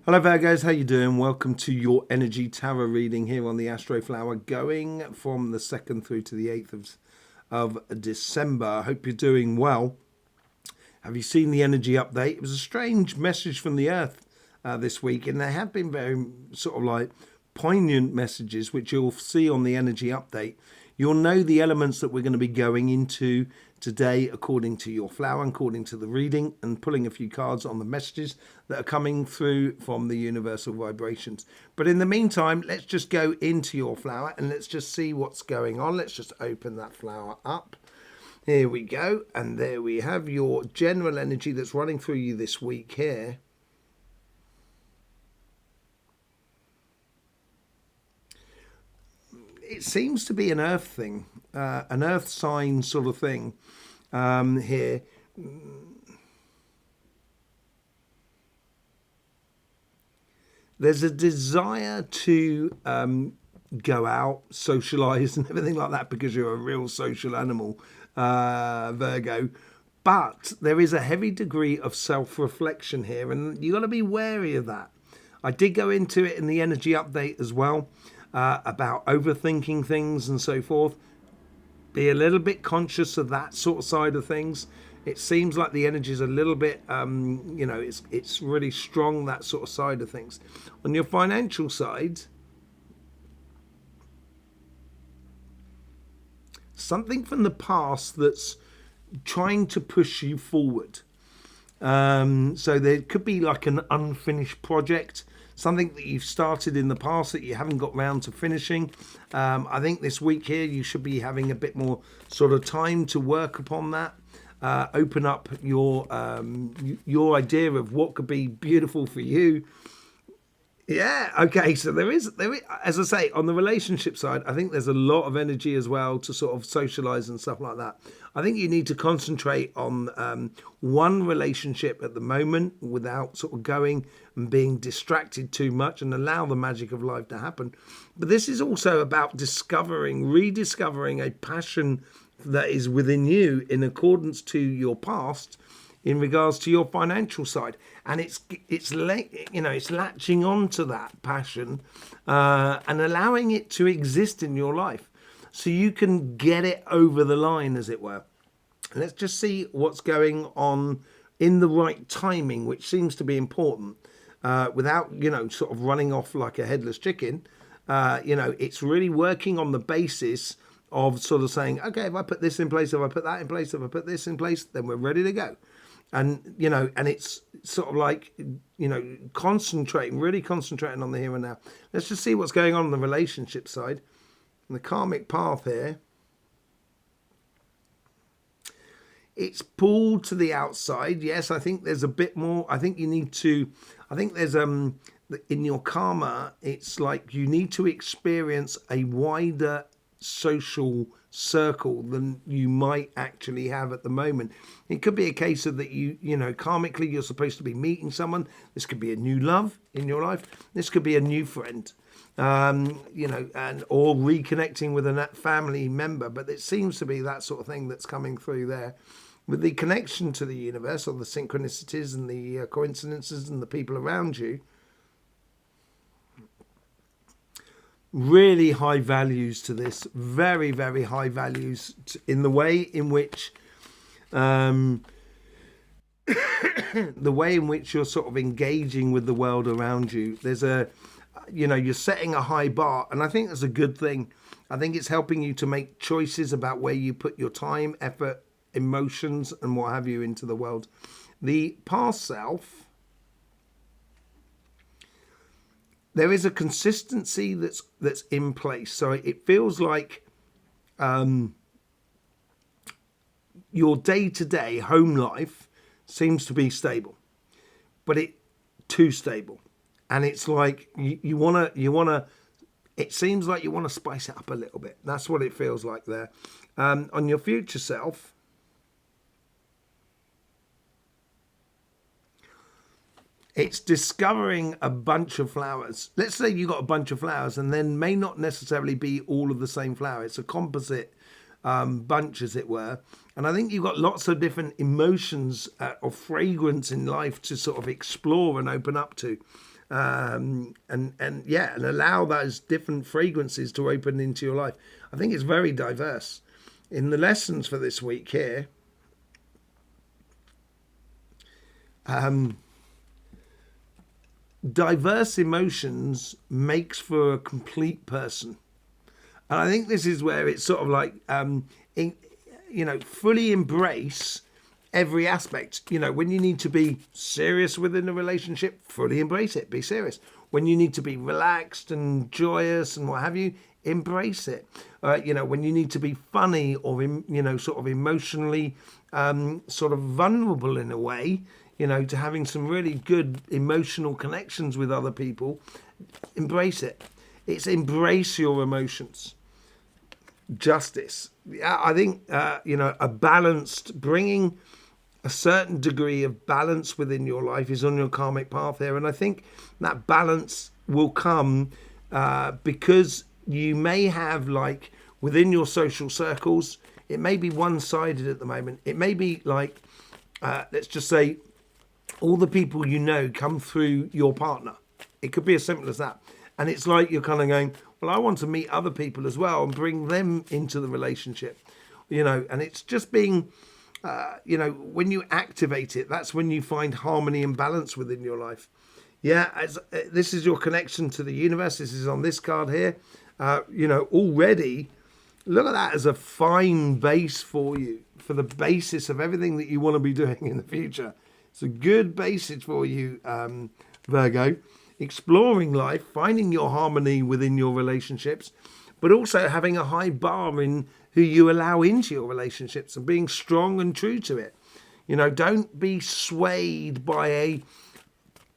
Hello Virgos, how you doing? Welcome to your energy tarot reading here on the Astroflower, going from the 2nd through to the 8th of December. I hope you're doing well. Have you seen the energy update? It was a strange message from the Earth this week, and there have been very sort of like poignant messages, which you'll see on the energy update. You'll know the elements that we're going to be going into today according to your flower, according to the reading, and pulling a few cards on the messages that are coming through from the universal vibrations. But in the meantime, let's just go into your flower and let's just see what's going on. Let's just open that flower up. Here we go. And there we have your general energy that's running through you this week here. It seems to be an earth thing, an earth sign sort of thing here. There's a desire to go out, socialize and everything like that because you're a real social animal, Virgo. But there is a heavy degree of self-reflection here, and you got to be wary of that. I did go into it in the energy update as well. About overthinking things and so forth. Be a little bit conscious of that sort of side of things. It seems like the energy is a little bit, it's really strong, that sort of side of things. On your financial side, something from the past that's trying to push you forward. So there could be like an unfinished project, something that you've started in the past that you haven't got round to finishing. I think this week here you should be having a bit more sort of time to work upon that. Open up your idea of what could be beautiful for you. Yeah, okay, so there is, as I say, on the relationship side, I think there's a lot of energy as well to sort of socialize and stuff like that. I think you need to concentrate on one relationship at the moment without sort of going and being distracted too much and allow the magic of life to happen. But this is also about rediscovering a passion that is within you in accordance to your past in regards to your financial side, and it's latching onto that passion and allowing it to exist in your life so you can get it over the line, as it were. Let's just see what's going on in the right timing, which seems to be important, without sort of running off like a headless chicken. It's really working on the basis of sort of saying, okay, if I put this in place, if I put that in place, if I put this in place, then we're ready to go. And and it's sort of like really concentrating on the here and now. Let's just see what's going on the relationship side. And the karmic path here, it's pulled to the outside. Yes, I think there's a bit more. I think there's in your karma, it's like you need to experience a wider social circle than you might actually have at the moment. It could be a case of that karmically you're supposed to be meeting someone. This could be a new love in your life. This could be a new friend, and or reconnecting with a family member. But it seems to be that sort of thing that's coming through there, with the connection to the universe, or the synchronicities and the coincidences and the people around you. Really high values to this, very, very high values in the way in which the way in which you're sort of engaging with the world around you. There's you're setting a high bar, and I think that's a good thing. I think it's helping you to make choices about where you put your time, effort, emotions and what have you into the world. The past self, there is a consistency that's in place. So it feels like your day-to-day home life seems to be stable, but it too stable. And it's like you wanna. It seems like you want to spice it up a little bit. That's what it feels like there. On your future self, it's discovering a bunch of flowers. Let's say you got a bunch of flowers, and then may not necessarily be all of the same flower. It's a composite bunch, as it were. And I think you've got lots of different emotions or fragrance in life to sort of explore and open up to. and allow those different fragrances to open into your life. I think it's very diverse. In the lessons for this week here, diverse emotions makes for a complete person. And I think this is where it's sort of like, fully embrace every aspect. When you need to be serious within a relationship, fully embrace it. Be serious. When you need to be relaxed and joyous and what have you, embrace it. When you need to be funny or, sort of emotionally sort of vulnerable in a way, to having some really good emotional connections with other people, embrace it. It's embrace your emotions. Justice. I think, a balanced, bringing a certain degree of balance within your life is on your karmic path here. And I think that balance will come because you may have, like, within your social circles, it may be one-sided at the moment. It may be like, let's just say, all the people you know come through your partner. It could be as simple as that. And it's like you're kind of going, well, I want to meet other people as well and bring them into the relationship, and it's just being, when you activate it, that's when you find harmony and balance within your life. This is your connection to the universe. This is on this card here. Already, look at that as a fine base for you, for the basis of everything that you want to be doing in the future. It's a good basis for you, Virgo. Exploring life, finding your harmony within your relationships, but also having a high bar in who you allow into your relationships and being strong and true to it. Don't be swayed by a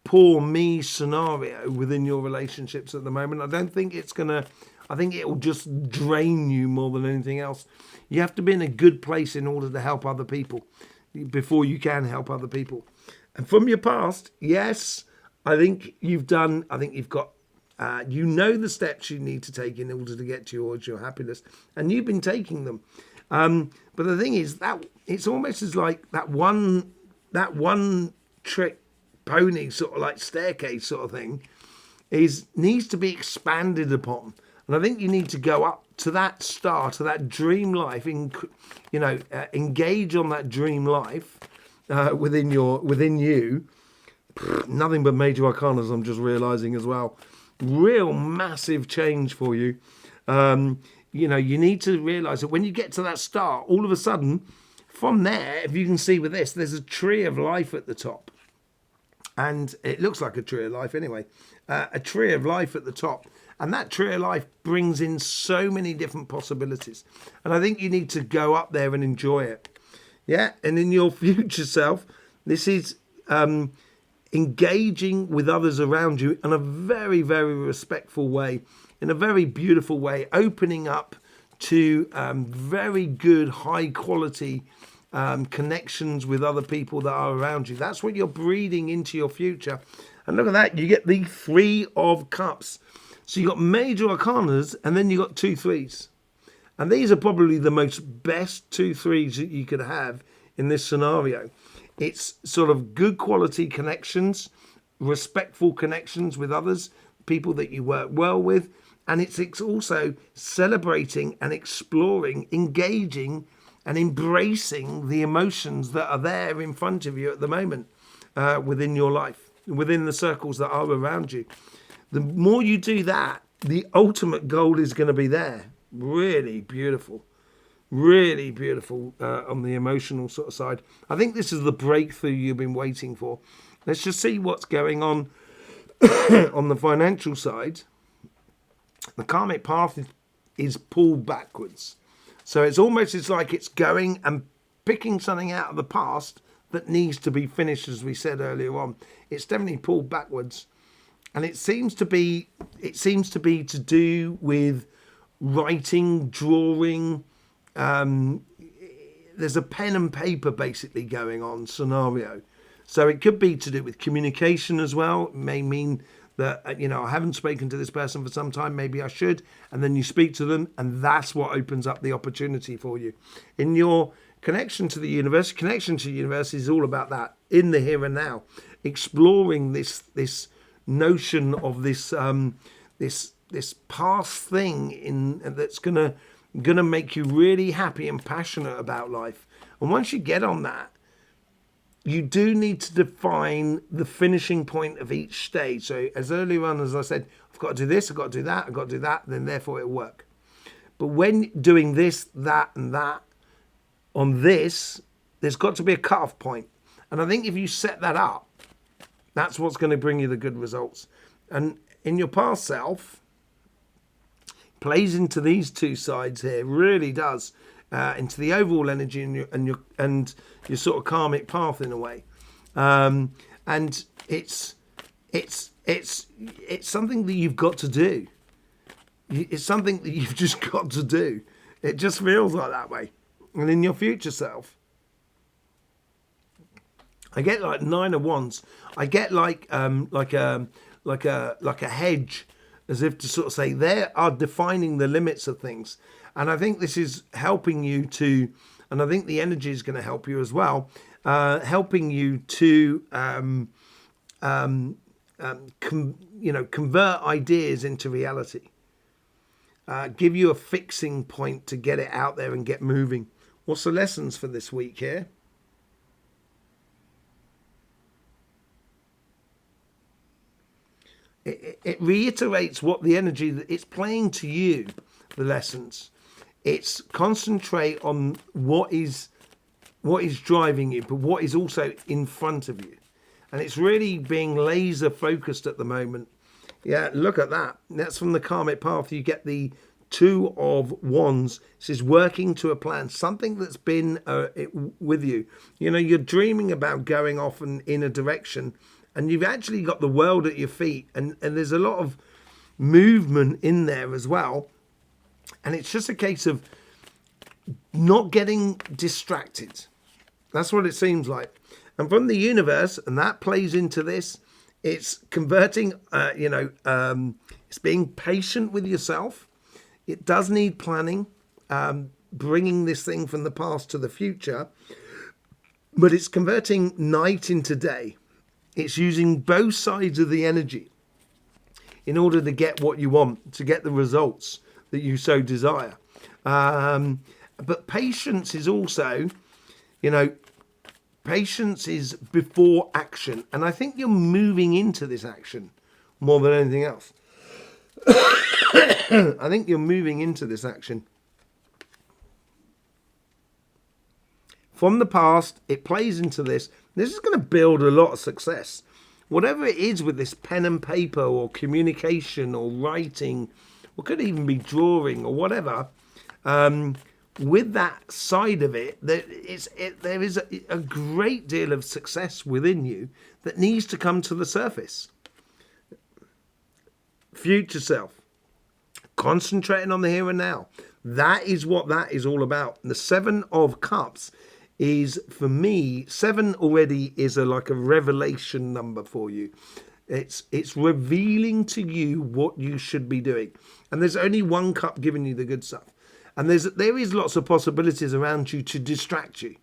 poor me scenario within your relationships at the moment. I think it will just drain you more than anything else. You have to be in a good place in order to help other people before you can help other people. And from your past, yes, I think you've got, the steps you need to take in order to get towards your happiness, and you've been taking them. But the thing is that it's almost as like that one trick pony sort of like staircase sort of thing needs to be expanded upon. And I think you need to go up to that star, to that dream life, engage on that dream life within you. Nothing but major arcanas, I'm just realizing as well. Real massive change for you. You need to realize that when you get to that star, all of a sudden, from there, if you can see with this, there's a tree of life at the top. And it looks like a tree of life anyway. A tree of life at the top. And that tree of life brings in so many different possibilities. And I think you need to go up there and enjoy it. Yeah, and in your future self, this is engaging with others around you in a very, very respectful way, in a very beautiful way, opening up to very good, high quality connections with other people that are around you. That's what you're breeding into your future. And look at that, you get the 3 of Cups. So you got major arcanas, and then you got 2 threes. And these are probably the most best 2 threes that you could have in this scenario. It's sort of good quality connections, respectful connections with others, people that you work well with. And it's also celebrating and exploring, engaging and embracing the emotions that are there in front of you at the moment within your life, within the circles that are around you. The more you do that, the ultimate goal is going to be there. Really beautiful. Really beautiful on the emotional sort of side. I think this is the breakthrough you've been waiting for. Let's just see what's going on on the financial side. The karmic path is pulled backwards. So it's like it's going and picking something out of the past that needs to be finished, as we said earlier on. It's definitely pulled backwards. And it seems to be to do with writing, drawing. There's a pen and paper basically going on scenario. So it could be to do with communication as well. It may mean that, I haven't spoken to this person for some time, maybe I should. And then you speak to them, and that's what opens up the opportunity for you. In your connection to the universe is all about that, in the here and now. Exploring this notion of this this past thing that's gonna make you really happy and passionate about life. And once you get on that, you do need to define the finishing point of each stage. So as earlier on, as I said, I've got to do this, I've got to do that, I've got to do that, then therefore it'll work. But when doing this, that, and that on this, there's got to be a cutoff point. And I think if you set that up, that's what's going to bring you the good results. And in your past self, plays into these two sides here, really does, into the overall energy and your sort of karmic path in a way. And it's something that you've got to do. It's something that you've just got to do. It just feels like that way. And in your future self, I get like 9 of Wands. I get like a hedge, as if to sort of say they are defining the limits of things. And I think this is helping you to, and I think the energy is going to help you as well, helping you to convert ideas into reality. Give you a fixing point to get it out there and get moving. What's the lessons for this week here? It reiterates what the energy that it's playing to you, the lessons. It's concentrate on what is driving you, but what is also in front of you. And it's really being laser focused at the moment. Yeah, look at that. That's from the karmic path. You get the 2 of Wands. This is working to a plan, something that's been with you. You know, you're dreaming about going off in a direction, and you've actually got the world at your feet, and there's a lot of movement in there as well. And it's just a case of not getting distracted. That's what it seems like. And from the universe, and that plays into this, it's converting, it's being patient with yourself. It does need planning, bringing this thing from the past to the future, but it's converting night into day. It's using both sides of the energy in order to get what you want, to get the results that you so desire. But patience is also, patience is before action. And I think you're moving into this action more than anything else. I think you're moving into this action. From the past, it plays into this. This is going to build a lot of success. Whatever it is with this pen and paper or communication or writing, or could even be drawing or whatever, with that side of it, there is a great deal of success within you that needs to come to the surface. Future self, concentrating on the here and now. That is what that is all about. The 7 of Cups is, for me, 7 already is like a revelation number for you. It's revealing to you what you should be doing. And there's only one cup giving you the good stuff. And there is lots of possibilities around you to distract you.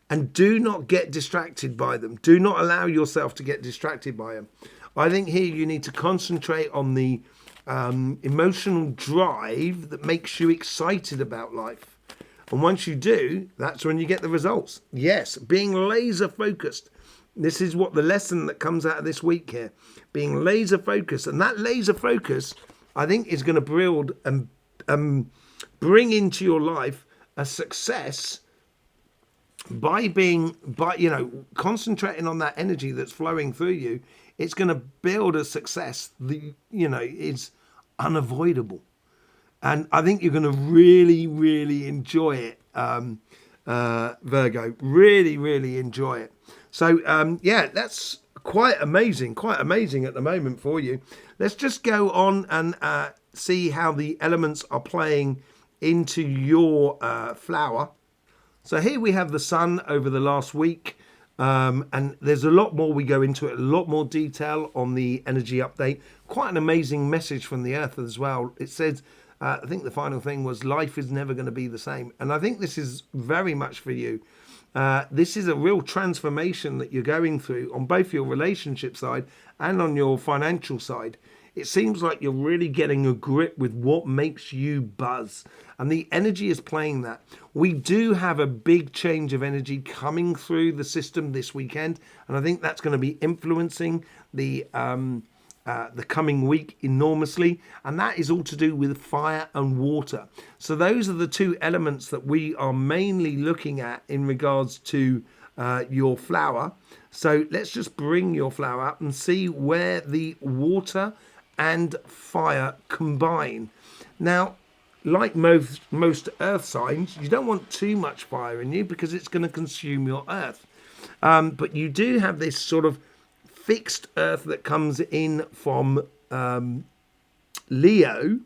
And do not get distracted by them. Do not allow yourself to get distracted by them. I think here you need to concentrate on the emotional drive that makes you excited about life. And once you do, that's when you get the results. Yes, being laser focused. This is what the lesson that comes out of this week here. Being laser focused. And that laser focus, I think, is going to build and bring into your life a success by concentrating on that energy that's flowing through you. It's going to build a success that, is unavoidable. And I think you're going to really, really enjoy it, Virgo. Really, really enjoy it. So, that's quite amazing at the moment for you. Let's just go on and see how the elements are playing into your flower. So here we have the sun over the last week. And there's a lot more we go into it, a lot more detail on the energy update. Quite an amazing message from the earth as well. It says, I think the final thing was, life is never going to be the same. And I think this is very much for you. This is a real transformation that you're going through on both your relationship side and on your financial side. It seems like you're really getting a grip with what makes you buzz, and the energy is playing that. We do have a big change of energy coming through the system this weekend, and I think that's going to be influencing the coming week enormously, and that is all to do with fire and water. So those are the two elements that we are mainly looking at in regards to your flower. So let's just bring your flower up and see where the water and fire combine. Now, like most earth signs, you don't want too much fire in you because it's going to consume your earth. But you do have this sort of fixed earth that comes in from Leo,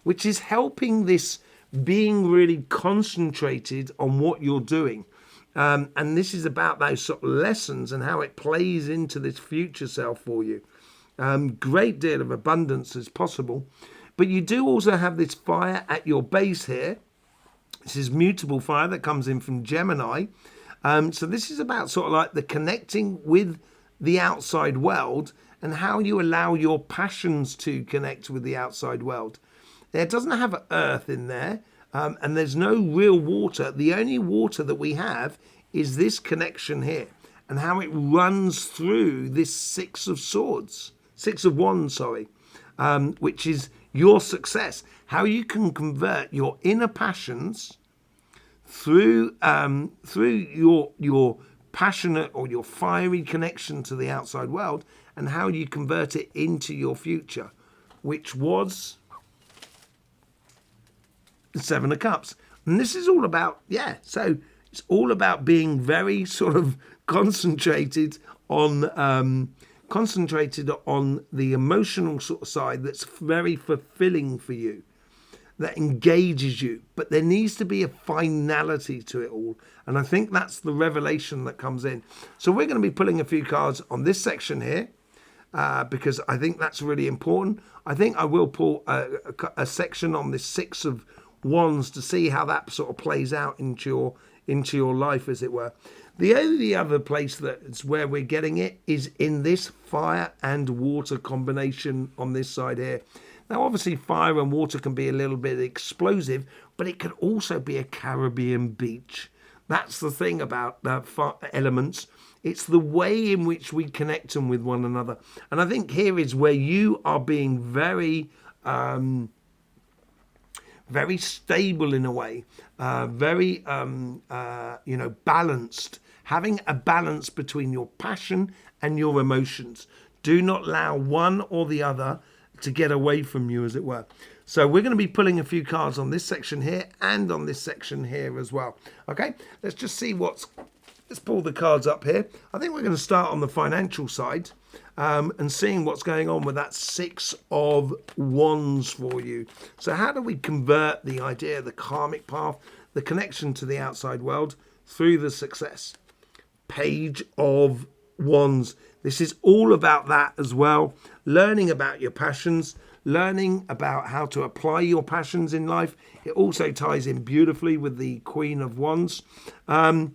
which is helping this being really concentrated on what you're doing. And this is about those sort of lessons and how it plays into this future self for you. Great deal of abundance as possible. But you do also have this fire at your base here. This is mutable fire that comes in from Gemini. So this is about sort of like the connecting with the outside world and how you allow your passions to connect with the outside world. It doesn't have earth in there, and there's no real water. The only water that we have is this connection here and how it runs through this Six of Wands, which is your success, how you can convert your inner passions through your passionate or your fiery connection to the outside world, and how you convert it into your future, which was the Seven of Cups. And this is all about, so it's all about being very sort of concentrated on the emotional sort of side that's very fulfilling for you, that engages you. But there needs to be a finality to it all. And I think that's the revelation that comes in. So we're going to be pulling a few cards on this section here because I think that's really important. I think I will pull a section on this Six of Wands to see how that sort of plays out into your life, as it were. The only other place that's where we're getting it is in this fire and water combination on this side here. Now, obviously, fire and water can be a little bit explosive, but it can also be a Caribbean beach. That's the thing about elements. It's the way in which we connect them with one another. And I think here is where you are being very stable in a way, very balanced, having a balance between your passion and your emotions. Do not allow one or the other to get away from you, as it were. So we're going to be pulling a few cards on this section here and on this section here as well. Okay, let's just see let's pull the cards up here. I think we're going to start on the financial side and seeing what's going on with that Six of Wands for you. So how do we convert the idea, the karmic path, the connection to the outside world through the success? Page of Wands. This is all about that as well. Learning about your passions, learning about how to apply your passions in life. It also ties in beautifully with the Queen of Wands. And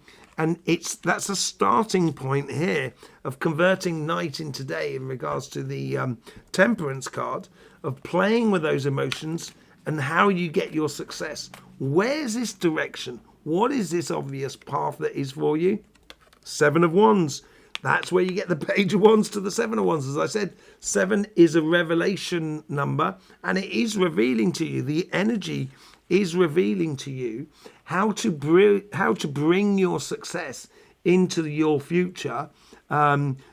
that's a starting point here of converting night into day in regards to the Temperance card, of playing with those emotions and how you get your success. Where's this direction? What is this obvious path that is for you? Seven of Wands. That's where you get the Page of Wands to the Seven of Wands. As I said, 7 is a revelation number, and it is revealing to you, the energy is revealing to you how to bring your success into your future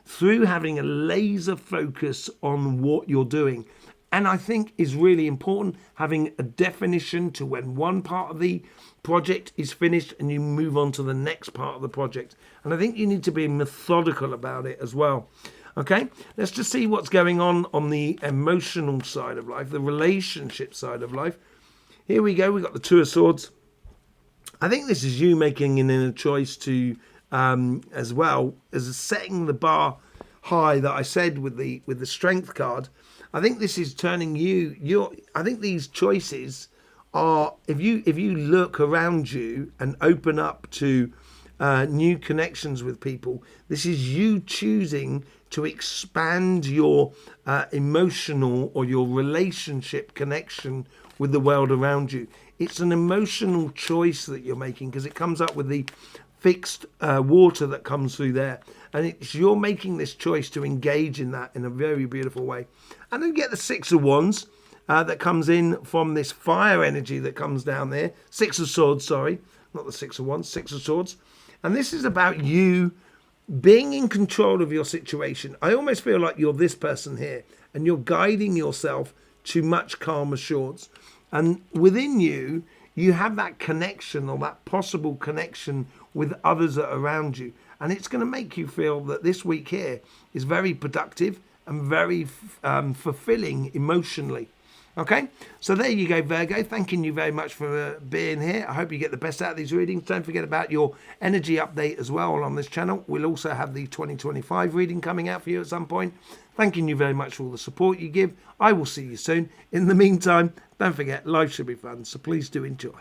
through having a laser focus on what you're doing. And I think is really important, having a definition to when one part of the project is finished and you move on to the next part of the project. And I think you need to be methodical about it as well. Okay, let's just see what's going on the emotional side of life, the relationship side of life. Here we go. We've got the Two of Swords. I think this is you making an inner choice to, as well as setting the bar high that I said with the Strength card. I think this is turning I think these choices are, if you look around you and open up to new connections with people. This is you choosing to expand your emotional or your relationship connection with the world around you. It's an emotional choice that you're making, because it comes up with the fixed water that comes through there, and it's you're making this choice to engage in that in a very beautiful way. And then you get the Six of Wands that comes in from this fire energy that comes down there. Six of Swords, sorry, not the Six of Wands, Six of Swords. And this is about you being in control of your situation. I almost feel like you're this person here, and you're guiding yourself to much calmer shores. And within you, you have that connection, or that possible connection with others that are around you. And it's going to make you feel that this week here is very productive and very fulfilling emotionally. Okay, so there you go, Virgo. Thanking you very much for being here. I hope you get the best out of these readings. Don't forget about your energy update as well on this channel. We'll also have the 2025 reading coming out for you at some point. Thanking you very much for all the support you give. I will see you soon. In the meantime, don't forget, life should be fun, so please do enjoy.